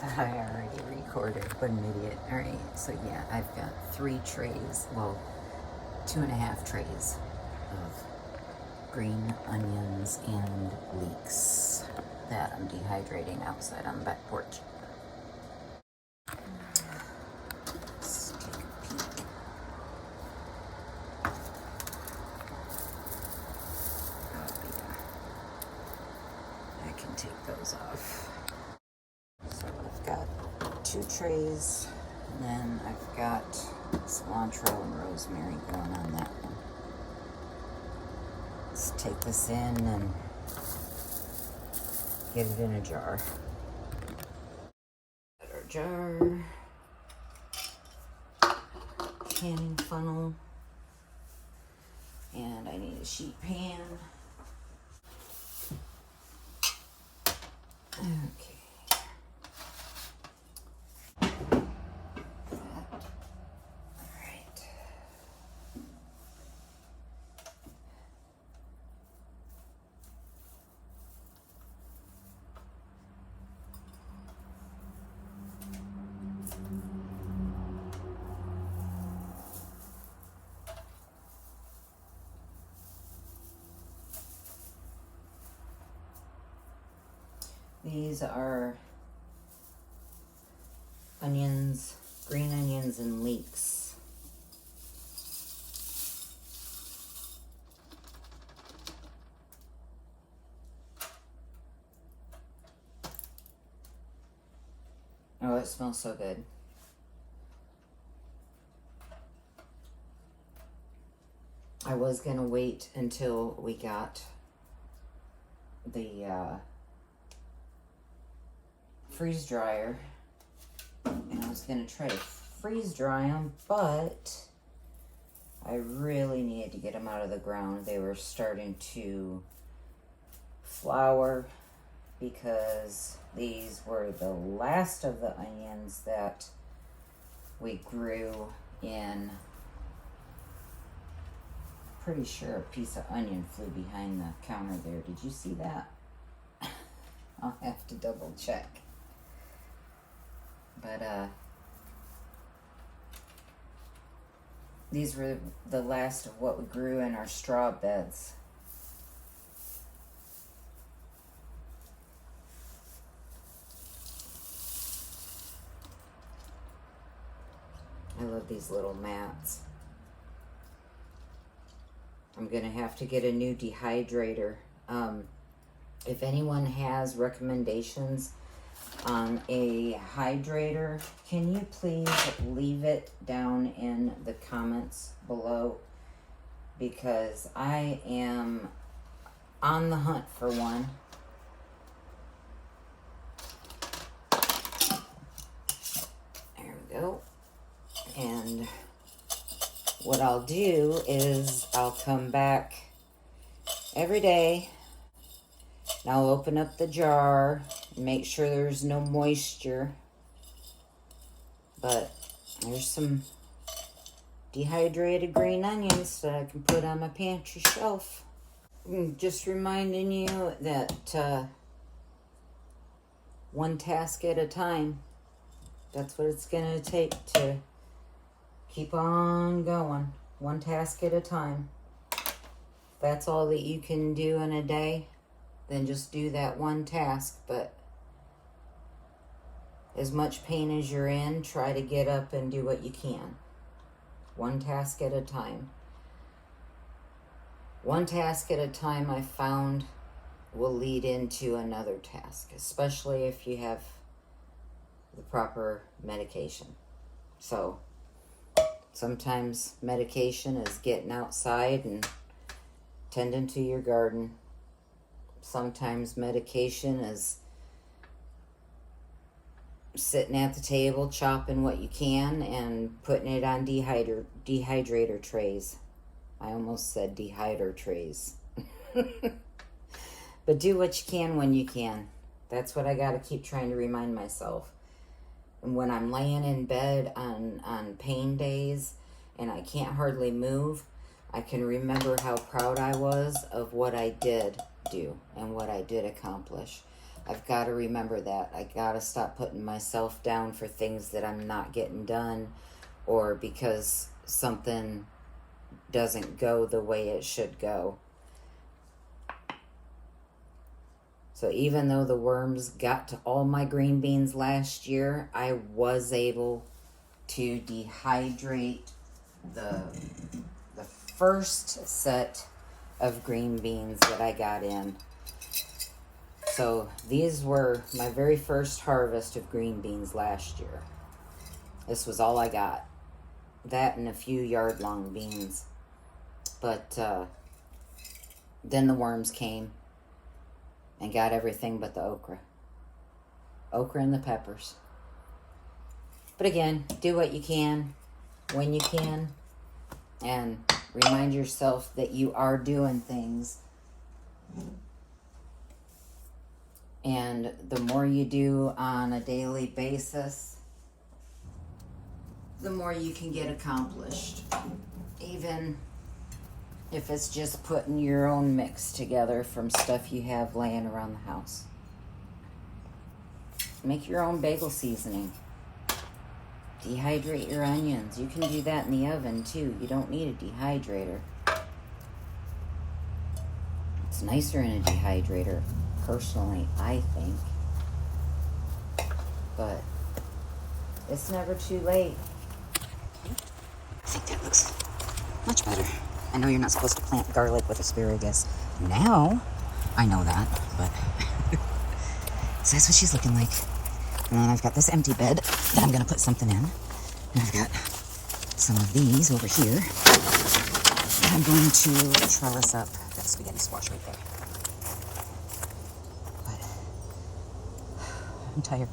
I already recorded. What an idiot. Alright, so yeah, I've got 3 trays, well, 2.5 trays of green onions and leeks that I'm dehydrating outside on the back porch. Let's take a peek. Oh yeah, I can take those off. So I've got 2 trays, and then I've got cilantro and rosemary going on that one. Let's take this in and get it in a jar. Put our jar, canning funnel, and I need a sheet pan. Okay. These are onions, green onions and leeks. Oh, it smells so good. I was gonna wait until we got the freeze dryer, and I was gonna try to freeze dry them, but I really needed to get them out of the ground. They were starting to flower because these were the last of the onions that we grew in. Pretty sure a piece of onion flew behind the counter there. Did you see that? I'll have to double check. But these were the last of what we grew in our straw beds. I love these little mats. I'm gonna have to get a new dehydrator. If anyone has recommendations on a hydrator, can you please leave it down in the comments below? Because I am on the hunt for one. There we go. And what I'll do is I'll come back every day and I'll open up the jar and make sure there's no moisture. But there's some dehydrated green onions that I can put on my pantry shelf. Just reminding you that one task at a time. That's what it's gonna take to keep on going, one task at a time. If that's all that you can do in a day, then just do that one task. But as much pain as you're in, try to get up and do what you can. One task at a time. One task at a time, I found, will lead into another task, especially if you have the proper medication. So sometimes medication is getting outside and tending to your garden. Sometimes medication is sitting at the table, chopping what you can and putting it on dehydrator trays. I almost said dehydrator trays. But do what you can when you can. That's what I got to keep trying to remind myself. And when I'm laying in bed on pain days and I can't hardly move, I can remember how proud I was of what I did do and what I did accomplish. I've got to remember that. I got to stop putting myself down for things that I'm not getting done, or because something doesn't go the way it should go. So even though the worms got to all my green beans last year, I was able to dehydrate the first set of green beans that I got in. So these were my very first harvest of green beans last year. This was all I got. That and a few yard-long beans. But then the worms came and got everything but the okra. Okra and the peppers. But again, do what you can, when you can, and remind yourself that you are doing things. And the more you do on a daily basis, the more you can get accomplished. Even if it's just putting your own mix together from stuff you have laying around the house. Make your own bagel seasoning. Dehydrate your onions. You can do that in the oven too. You don't need a dehydrator. It's nicer in a dehydrator, personally, I think. But it's never too late. I think that looks much better. I know you're not supposed to plant garlic with asparagus. Now, I know that, but so that's what she's looking like. And then I've got this empty bed that I'm gonna put something in. And I've got some of these over here that I'm going to trellis up. That spaghetti squash right there. But I'm tired.